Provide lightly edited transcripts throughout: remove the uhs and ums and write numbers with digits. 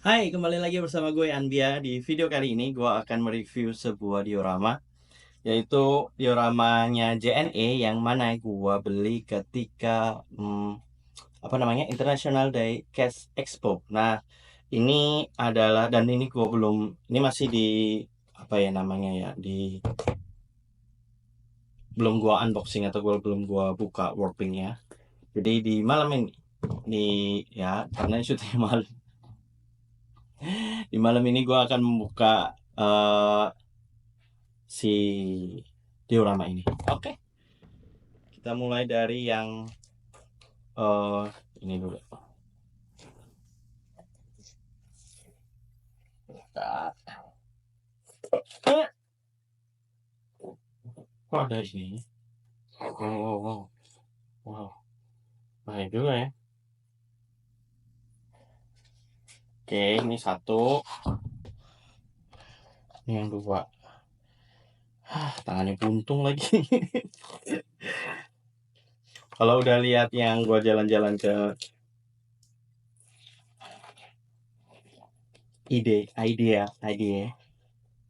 Hai, kembali lagi bersama gue Anbia. Di video kali ini gue akan mereview sebuah diorama, yaitu dioramanya JNE yang mana gue beli ketika International Day Cash Expo. Nah, ini adalah, dan ini gue belum, ini masih di belum gue unboxing atau belum gue buka workpinknya. Jadi di malam ini, di ya karena syutingnya malam, di malam ini gue akan membuka si diorama ini. Oke, kita mulai dari yang eh ini dulu. Kok ada ini? Oh, wow, baik juga ya. Oke, ini satu, ini yang dua. Tangannya buntung lagi. Kalau udah lihat yang gua jalan-jalan ke ide,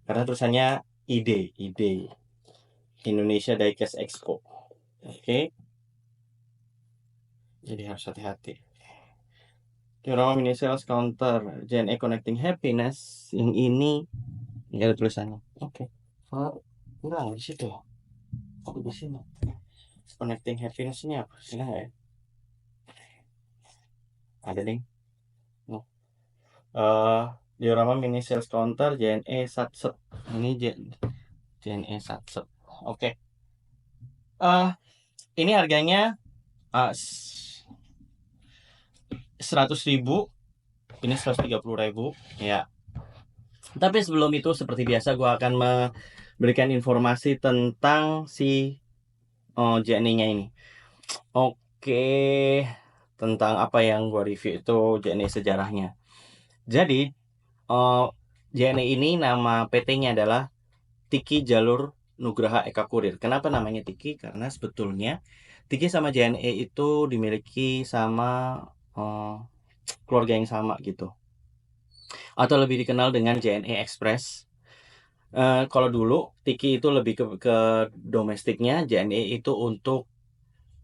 karena tulisannya ide Indonesia Diecast Expo. Oke, jadi harus hati-hati. Diorama mini sales counter JNE Connecting Happiness. Yang ini ada tulisannya. Oke. Oh, kurang di situ. Oh, di sini. Connecting Happiness ini apa? Sini nggak ya? Ada ding. Oh. Diorama mini sales counter JNE Satset. Ini JNE Satset. Oke. Ini harganya 100.000. Ini 130.000. Ya. Tapi sebelum itu seperti biasa gue akan memberikan informasi tentang si JNE-nya ini. Oke, tentang apa yang gue review itu JNE sejarahnya. Jadi JNE ini nama PT-nya adalah Tiki Jalur Nugraha Eka Kurir. Kenapa namanya Tiki? Karena sebetulnya Tiki sama JNE itu dimiliki sama keluarga yang sama gitu. Atau lebih dikenal dengan JNE Express. Kalau dulu Tiki itu lebih ke domestiknya, JNE itu untuk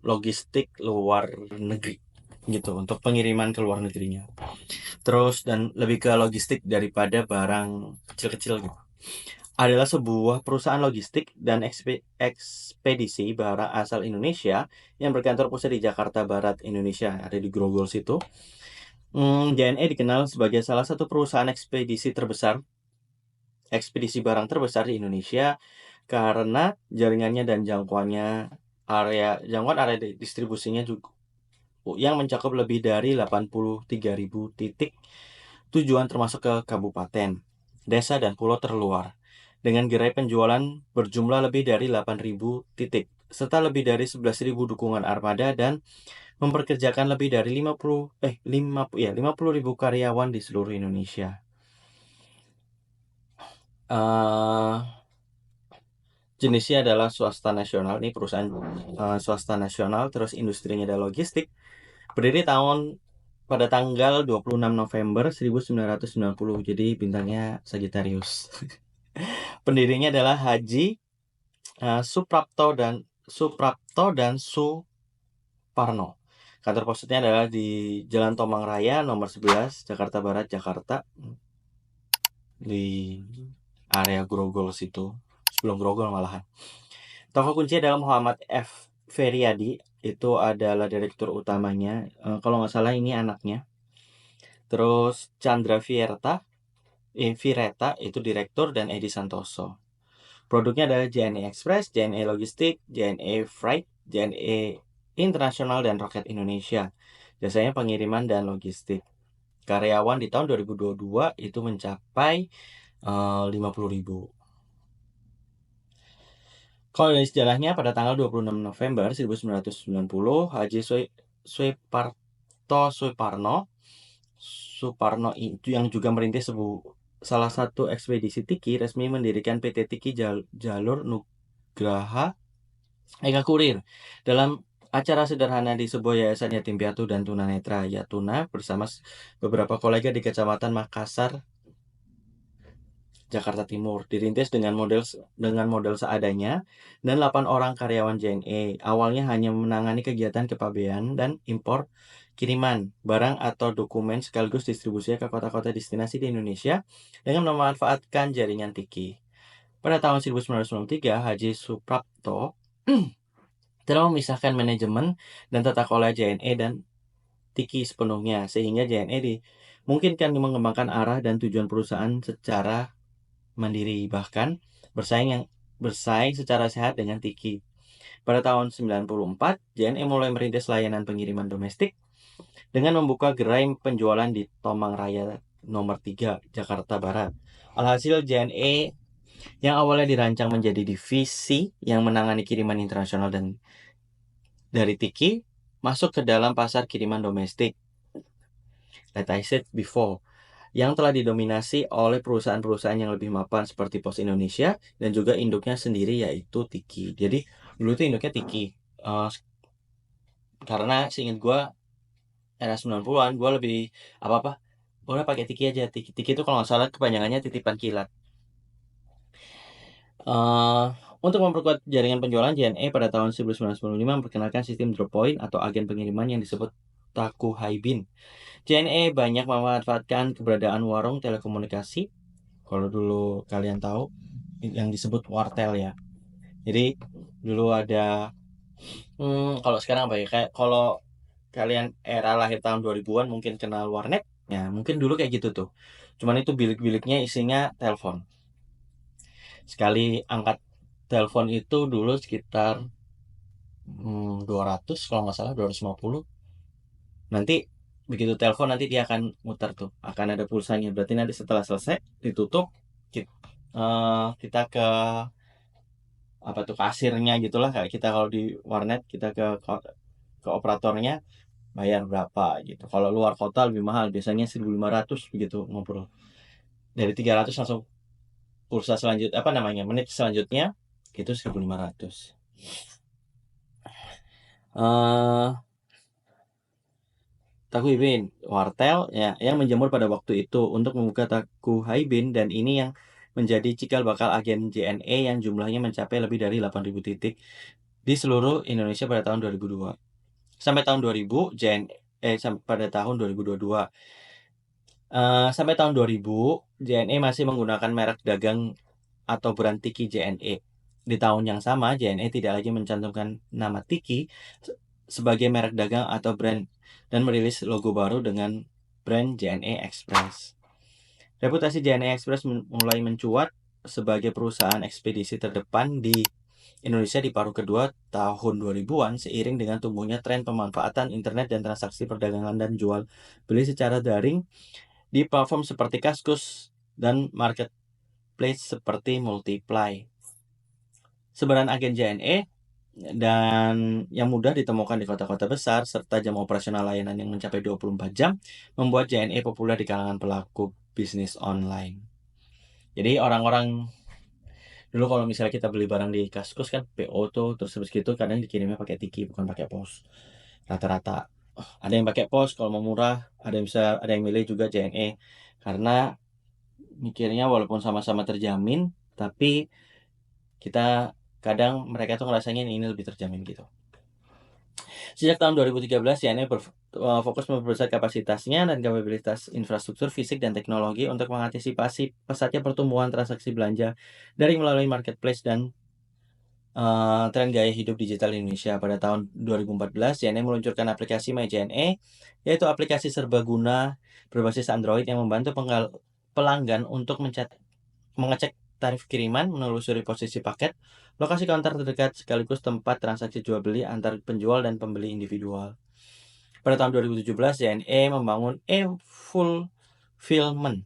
logistik luar negeri gitu, untuk pengiriman ke luar negerinya. Terus dan lebih ke logistik daripada barang kecil-kecil gitu. Adalah sebuah perusahaan logistik dan ekspedisi barang asal Indonesia yang berkantor pusat di Jakarta Barat, Indonesia, ada di Grogol situ. JNE dikenal sebagai salah satu perusahaan ekspedisi barang terbesar di Indonesia karena jaringannya dan jangkauan area distribusinya juga yang mencakup lebih dari 83.000 titik tujuan termasuk ke kabupaten, desa, dan pulau terluar. Dengan gerai penjualan berjumlah lebih dari 8.000 titik, serta lebih dari 11.000 dukungan armada dan memperkerjakan lebih dari 50.000 karyawan di seluruh Indonesia. Jenisnya adalah swasta nasional, ini perusahaan swasta nasional, terus industrinya adalah logistik. Berdiri pada tanggal 26 November 1990, jadi bintangnya Sagittarius. Pendirinya adalah Haji Suprapto dan Suparno. Kantor pusatnya adalah di Jalan Tomang Raya nomor 11, Jakarta Barat, Jakarta. Di area Grogol situ. Sebelum Grogol malahan. Tokoh kunci adalah Muhammad F. Feryadi, itu adalah direktur utamanya. Kalau nggak salah ini anaknya. Terus Chandra Vireta itu direktur, dan Edi Santoso. Produknya adalah JNE Express, JNE Logistik, JNE Freight, JNE Internasional, dan Roket Indonesia. Jasanya pengiriman dan logistik. Karyawan di tahun 2022 itu mencapai 50.000. Kalau dari sejarahnya, pada tanggal 26 November 1990, Haji Suparno itu yang juga merintis salah satu ekspedisi Tiki resmi mendirikan PT Tiki Jalur Nugraha Eka Kurir. Dalam acara sederhana di sebuah yayasan yatim piatu dan tunanetra Yatuna bersama beberapa kolega di Kecamatan Makassar, Jakarta Timur, dirintis dengan model seadanya dan 8 orang karyawan JNE. Awalnya hanya menangani kegiatan kepabean dan impor kiriman barang atau dokumen sekaligus distribusinya ke kota-kota destinasi di Indonesia dengan memanfaatkan jaringan Tiki. Pada tahun 1993, Haji Suprapto telah memisahkan manajemen dan tata kelola JNE dan Tiki sepenuhnya, sehingga JNE dimungkinkan mengembangkan arah dan tujuan perusahaan secara mandiri, bahkan bersaing secara sehat dengan Tiki. Pada tahun 94, JNE mulai merintis layanan pengiriman domestik dengan membuka gerai penjualan di Tomang Raya nomor 3, Jakarta Barat. Alhasil JNE yang awalnya dirancang menjadi divisi yang menangani kiriman internasional dan dari Tiki masuk ke dalam pasar kiriman domestik, that I said before, yang telah didominasi oleh perusahaan-perusahaan yang lebih mapan seperti Pos Indonesia dan juga induknya sendiri yaitu Tiki. Jadi dulu itu induknya Tiki. Karena seingat gue era 90-an gue lebih apa-apa udah pakai Tiki aja. Tiki itu kalau nggak salah kepanjangannya titipan kilat. Untuk memperkuat jaringan penjualan, JNE pada tahun 1995 memperkenalkan sistem drop point atau agen pengiriman yang disebut Taku Haibin. JNE banyak memanfaatkan keberadaan warung telekomunikasi. Kalau dulu kalian tahu yang disebut wartel ya. Jadi dulu ada kalau sekarang apa ya, kayak kalau kalian era lahir tahun 2000-an mungkin kenal warnet. Ya, mungkin dulu kayak gitu tuh. Cuman itu bilik-biliknya isinya telepon. Sekali angkat telepon itu dulu sekitar 200 kalau nggak salah 250. Nanti begitu telepon nanti dia akan muter tuh, akan ada pulsanya. Berarti nanti setelah selesai ditutup kita ke apa tuh kasirnya gitulah, kayak kita kalau di warnet kita ke operatornya bayar berapa gitu. Kalau luar kota lebih mahal, biasanya 1.500 begitu ngobrol. Dari 300 langsung pulsa selanjutnya menit selanjutnya gitu 1.500. Taku Haibin wartel ya yang menjamur pada waktu itu untuk membuka Taku Haibin, dan ini yang menjadi cikal bakal agen JNE yang jumlahnya mencapai lebih dari 8.000 titik di seluruh Indonesia pada tahun 2002. Sampai tahun 2000 pada tahun 2022. Sampai tahun 2000 JNE masih menggunakan merek dagang atau brand Tiki JNE. Di tahun yang sama JNE tidak lagi mencantumkan nama Tiki sebagai merek dagang atau brand dan merilis logo baru dengan brand JNE Express. Reputasi JNE Express mulai mencuat sebagai perusahaan ekspedisi terdepan di Indonesia di paruh kedua tahun 2000-an seiring dengan tumbuhnya tren pemanfaatan internet dan transaksi perdagangan dan jual beli secara daring di platform seperti Kaskus dan marketplace seperti Multiply. Sebaran agen JNE dan yang mudah ditemukan di kota-kota besar serta jam operasional layanan yang mencapai 24 jam membuat JNE populer di kalangan pelaku bisnis online. Jadi orang-orang dulu kalau misalnya kita beli barang di Kaskus kan PO tuh, terus habis gitu kadang dikirimnya pakai Tiki bukan pakai pos. Rata-rata ada yang pakai pos kalau mau murah, ada yang milih juga JNE karena mikirnya walaupun sama-sama terjamin tapi kita kadang mereka tuh ngerasanya ini lebih terjamin gitu. Sejak tahun 2013, JNE fokus memperbesar kapasitasnya dan kapabilitas infrastruktur fisik dan teknologi untuk mengantisipasi pesatnya pertumbuhan transaksi belanja dari melalui marketplace dan tren gaya hidup digital Indonesia. Pada tahun 2014, JNE meluncurkan aplikasi MyJNE, yaitu aplikasi serbaguna berbasis Android yang membantu pelanggan untuk mengecek tarif kiriman, menelusuri posisi paket, lokasi counter terdekat, sekaligus tempat transaksi jual beli antar penjual dan pembeli individual. Pada tahun 2017, JNE membangun e-fulfillment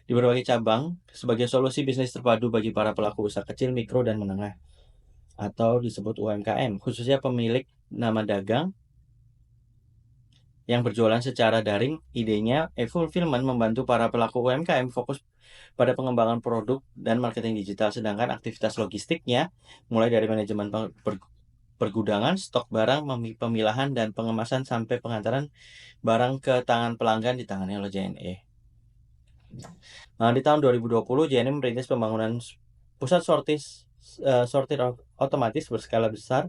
di berbagai cabang sebagai solusi bisnis terpadu bagi para pelaku usaha kecil, mikro, dan menengah atau disebut UMKM, khususnya pemilik nama dagang yang berjualan secara daring. Idenya e-fulfillment membantu para pelaku UMKM fokus pada pengembangan produk dan marketing digital, sedangkan aktivitas logistiknya mulai dari manajemen pergudangan, stok barang, pemilahan, dan pengemasan sampai pengantaran barang ke tangan pelanggan ditangani oleh JNE. Nah, di tahun 2020, JNE merintis pembangunan pusat sortir otomatis berskala besar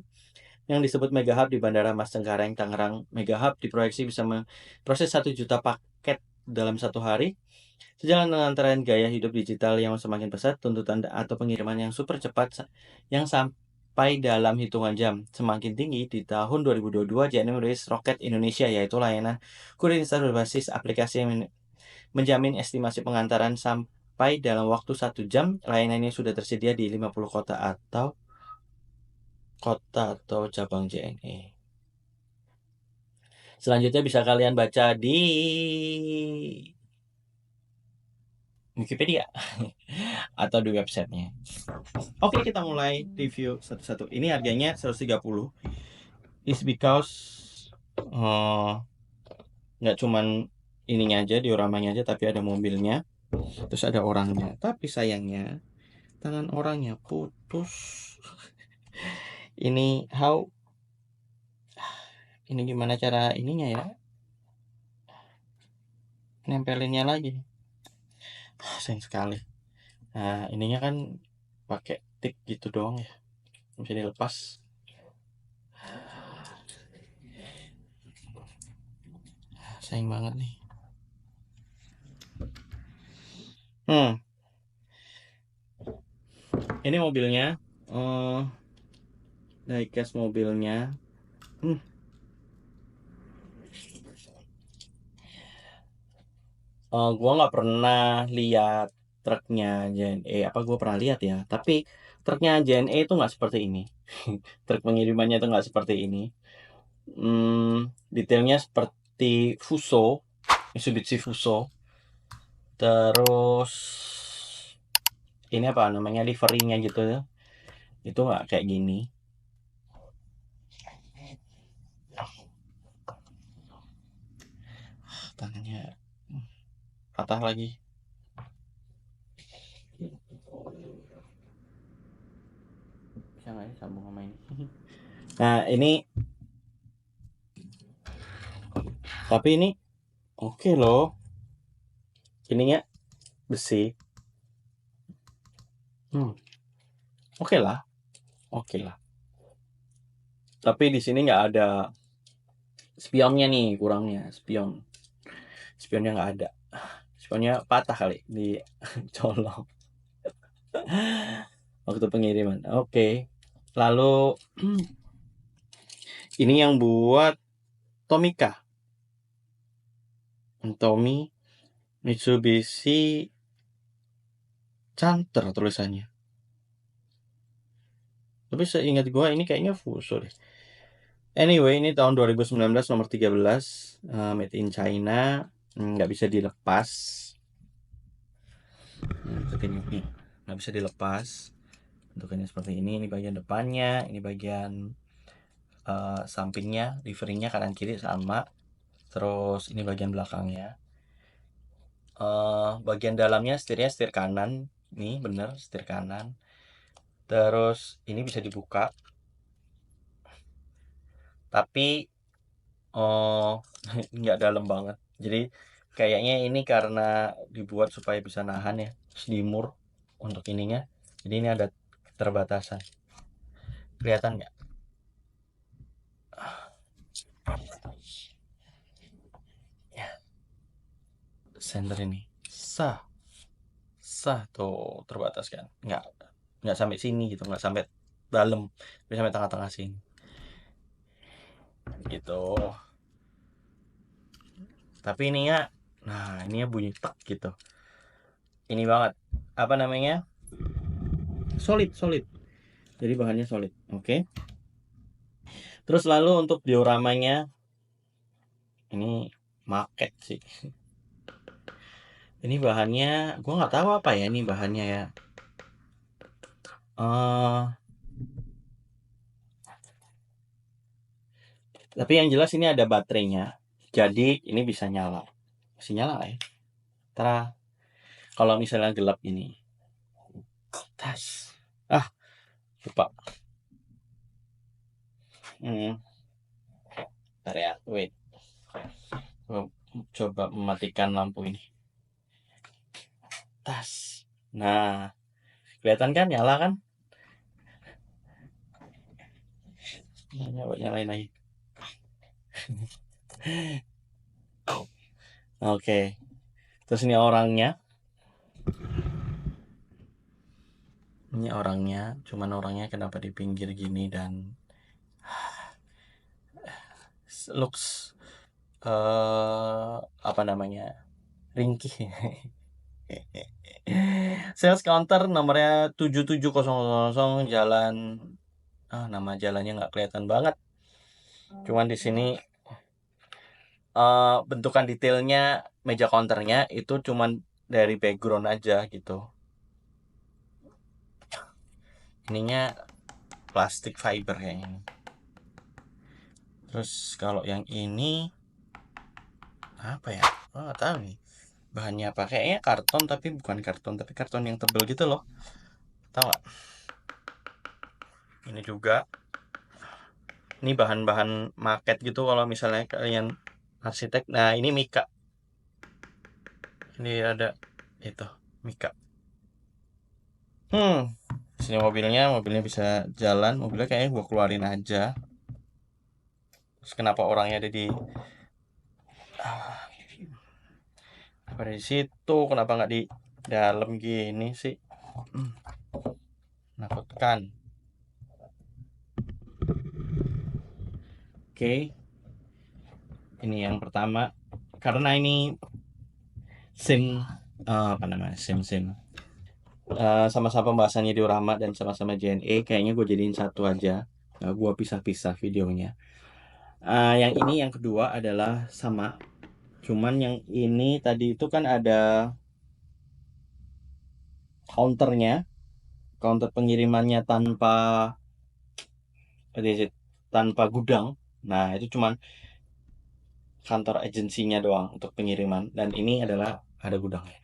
yang disebut Mega Hub di Bandara Mas Cengkareng, Tangerang. Mega Hub diproyeksi bisa memproses 1 juta paket dalam 1 hari. Sejalan dengan tren gaya hidup digital yang semakin pesat, tuntutan atau pengiriman yang super cepat yang sampai dalam hitungan jam semakin tinggi. Di tahun 2022, JNE merilis Roket Indonesia, yaitu layanan kurir instan berbasis aplikasi yang menjamin estimasi pengantaran sampai dalam waktu 1 jam. Layanan ini sudah tersedia di 50 kota atau cabang JNE. Selanjutnya bisa kalian baca di Wikipedia atau di websitenya. Oke, kita mulai review satu-satu. Ini harganya 130. Is because nggak cuman ininya aja, dioramanya aja, tapi ada mobilnya, terus ada orangnya. Tapi sayangnya tangan orangnya putus. Ini ini gimana cara ininya ya? Nempelinnya lagi. Sayang sekali. Nah, ininya kan pakai tik gitu doang ya. Bisa dilepas. Sayang banget nih. Ini mobilnya. Diecast mobilnya. Gua nggak pernah lihat truknya JNE. Apa gua pernah lihat ya? Tapi truknya JNE itu nggak seperti ini. Truk pengirimannya itu nggak seperti ini. Detailnya seperti Fuso, Mitsubishi Fuso. Terus ini apa namanya, liverynya gitu ya? Itu nggak kayak gini. Tangannya patah lagi. Bisa nggak ya sambung sama ini? Nah, ini tapi ini oke loh. Ininya besi. Oke lah. Tapi di sini nggak ada spionnya nih, kurangnya spionnya nggak ada. Spionnya patah kali di colong waktu pengiriman. Oke. Lalu ini yang buat Tomica, Tommy Mitsubishi Canter tulisannya. Tapi seingat gua ini kayaknya Fuso deh. Anyway, ini tahun 2019 nomor 13, made in China, nggak bisa dilepas. Seperti ini, nggak bisa dilepas. Bentukannya seperti ini bagian depannya, ini bagian sampingnya, liverynya kanan kiri sama. Terus ini bagian belakangnya. Bagian dalamnya setirnya setir kanan, nih bener setir kanan. Terus ini bisa dibuka, tapi nggak dalam banget. Jadi kayaknya ini karena dibuat supaya bisa nahan ya, sedimur untuk ininya. Jadi ini ada keterbatasan. Kelihatan nggak? Ya, senter ini sah tuh terbatas kan? Nggak sampai sini gitu, nggak sampai dalam, bisa sampai tengah-tengah sini gitu. Tapi ini ya, nah ini ya bunyi tak gitu. Ini banget, apa namanya, solid. Jadi bahannya solid. Oke. Terus lalu untuk dioramanya, ini market sih. Ini bahannya, gua nggak tahu apa ya ini bahannya ya. Tapi yang jelas ini ada baterainya. Jadi ini bisa nyala. Masih nyala ya. Kalau misalnya gelap ini. Tas. Lupa. Bentar ya, wait. Gua coba mematikan lampu ini. Tas. Nah, kelihatan kan, nyala kan? Nyalain lagi. Oke. Terus ini orangnya. Ini orangnya, cuman orangnya kenapa di pinggir gini dan looks apa namanya? Ringkih. Sales counter nomornya 7700 jalan. Nama jalannya nggak kelihatan banget. Cuman di sini bentukan detailnya meja counternya itu cuman dari background aja gitu. Ininya plastik fiber kayaknya. Terus kalau yang ini apa ya? Nggak tahu nih. Bahannya apa? Kayaknya karton tapi bukan karton, tapi karton yang tebel gitu loh. Tahu nggak? Ini juga. Ini bahan-bahan market gitu kalau misalnya kalian arsitek. Nah, ini mika. Ini ada itu, mika. Sini mobilnya bisa jalan. Mobilnya kayaknya gua keluarin aja. Terus kenapa orangnya ada di pada di situ? Kenapa nggak di dalam gini sih? Menakutkan. Oke. Ini yang pertama. Karena ini sim apa namanya? Sim sama-sama pembahasannya diorama dan sama-sama JNE, kayaknya gue jadiin satu aja. Gue pisah-pisah videonya. Yang ini yang kedua adalah sama, cuman yang ini tadi itu kan ada counter pengirimannya tanpa gudang. Nah, itu cuman kantor agensinya doang untuk pengiriman, dan ini adalah ada gudangnya,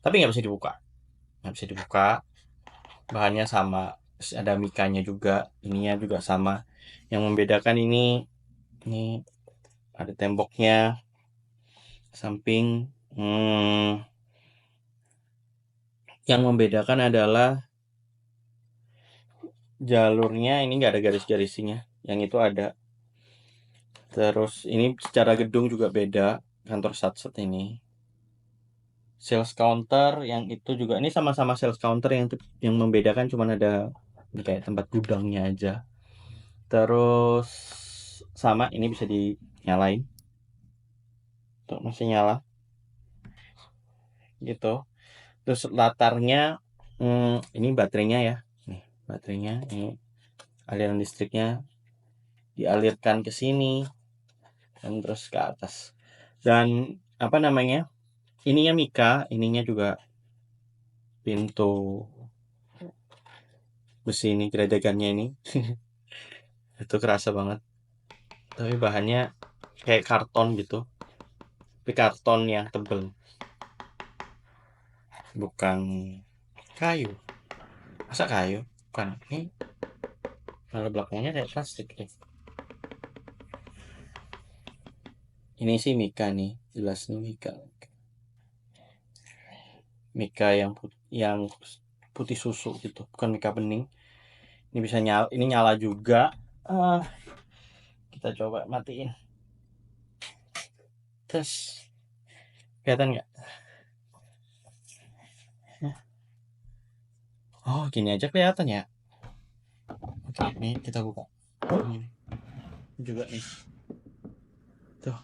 tapi nggak bisa dibuka. Bahannya sama, ada mikanya juga, ininya juga sama. Yang membedakan ini ada temboknya samping. Yang membedakan adalah jalurnya, ini nggak ada garis-garisnya, yang itu ada. Terus ini secara gedung juga beda, kantor satset ini. Sales counter yang itu juga, ini sama-sama sales counter, yang membedakan cuma ada ini kayak tempat gudangnya aja. Terus sama, ini bisa dinyalain. Tuh, masih nyala gitu. Terus latarnya ini baterainya ya. Nih, baterainya ini, aliran listriknya dialirkan ke sini dan terus ke atas. Dan apa namanya? Ininya mika, ininya juga pintu besi ini, gerajakannya ini. Itu kerasa banget. Tapi bahannya kayak karton gitu. Tapi karton yang tebel. Bukan kayu. Masa kayu? Bukan. Ini malah belakangnya kayak plastik deh. Ini sih mika nih, jelas nih mika. Mika yang putih susu gitu, bukan mika bening. Ini bisa nyala, ini nyala juga. Kita coba matiin. Terus kelihatan nggak? Oh, gini aja kelihatan ya. Oke, ini kita buka. Ini juga nih. Tuh.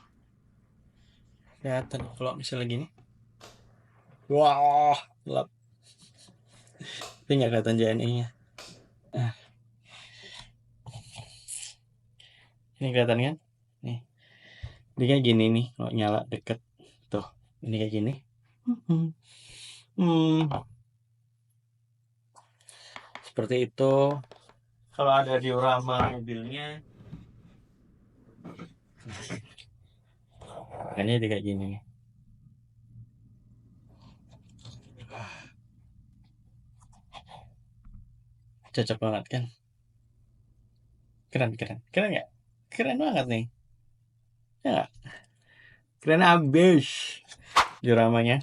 Kelihatan kalau misalnya gini. Wah, gelap. Tapi nggak kelihatan JNE-nya. Ini kelihatan kan? Nih. Ini kayak gini nih, kalau nyala deket. Tuh, ini kayak gini. Seperti itu. Kalau ada diorama mobilnya, kayaknya dia kayak gini. Cocok banget kan? Keren nggak? Keren banget nih. Ya nggak? Keren abis dioramanya.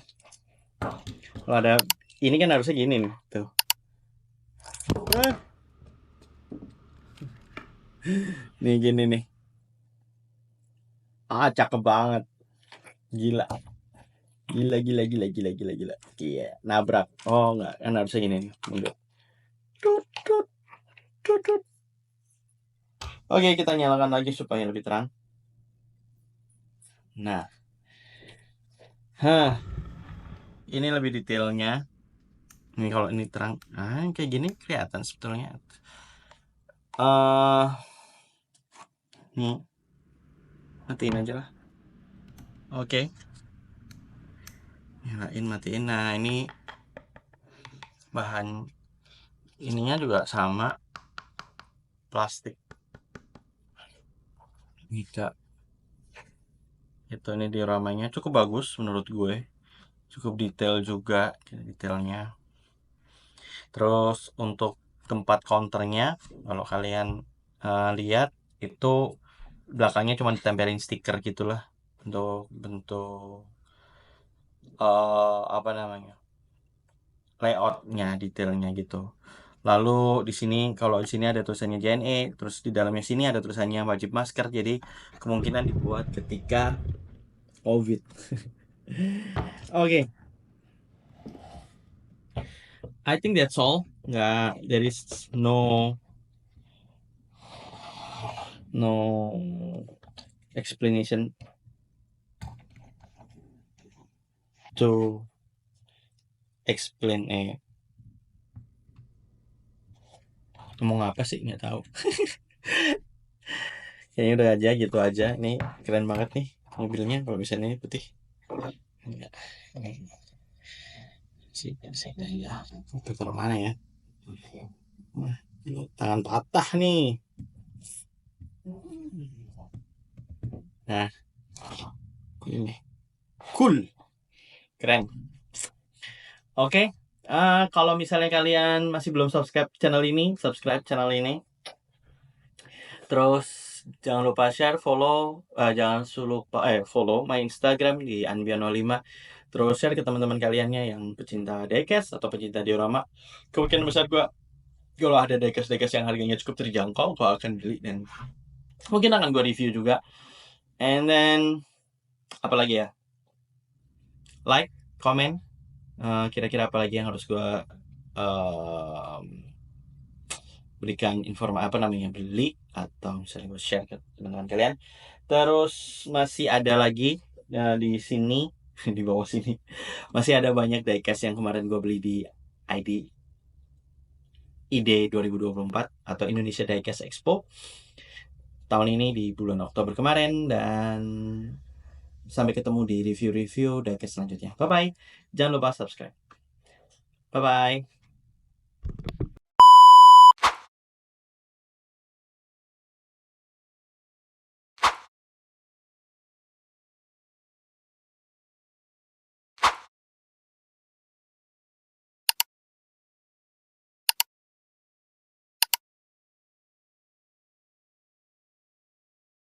Kalau ada ini kan harusnya gini nih tuh. Nih gini nih. Cakep banget. Gila. Gila. Iya, nabrak. Oh, enggak. Kan harusnya gini nih. Mundur. Tut, tut, tut, tut. Oke, kita nyalakan lagi supaya lebih terang. Nah. Ini lebih detailnya. Ini kalau ini terang. Kayak gini kelihatan sebetulnya. Nih. Matiin aja lah. Oke. Nyalain, matiin. Nah, ini bahan ininya juga sama, plastik. Bisa. Ini dioramanya cukup bagus menurut gue. Cukup detail juga detailnya. Terus untuk tempat counternya, kalau kalian lihat itu belakangnya cuma ditempelin stiker gitulah untuk bentuk apa namanya, layoutnya, detailnya gitu. Lalu di sini, kalau di sini ada tulisannya JNE, terus di dalamnya sini ada tulisannya wajib masker, jadi kemungkinan dibuat ketika COVID. Oke. I think that's all. There is no explanation to explain. Ngomong apa sih, nggak tahu. Kayaknya udah aja gitu aja. Ini keren banget nih mobilnya, kalau misalnya ini putih. Enggak. Sih ya. Itu taruh mana ya? Tangan patah nih. Nah, ini cool, keren. Oke. Kalau misalnya kalian masih belum subscribe channel ini, subscribe channel ini. Terus jangan lupa share, follow, jangan lupa follow my Instagram di Anbiano5. Terus share ke teman-teman kaliannya yang pecinta diecast atau pecinta diorama. Kemungkinan besar kalau ada diecast yang harganya cukup terjangkau, gue akan beli dan mungkin akan gue review juga. And then apalagi ya? Like, comment. Kira-kira apa lagi yang harus gue berikan informasi beli atau misalnya gue share ke teman-teman kalian. Terus masih ada lagi di sini di bawah sini masih ada banyak diecast yang kemarin gue beli di ID 2024 atau Indonesia Diecast Expo tahun ini di bulan Oktober kemarin. Dan sampai ketemu di review diecast selanjutnya. Bye bye. Jangan lupa subscribe. Bye bye.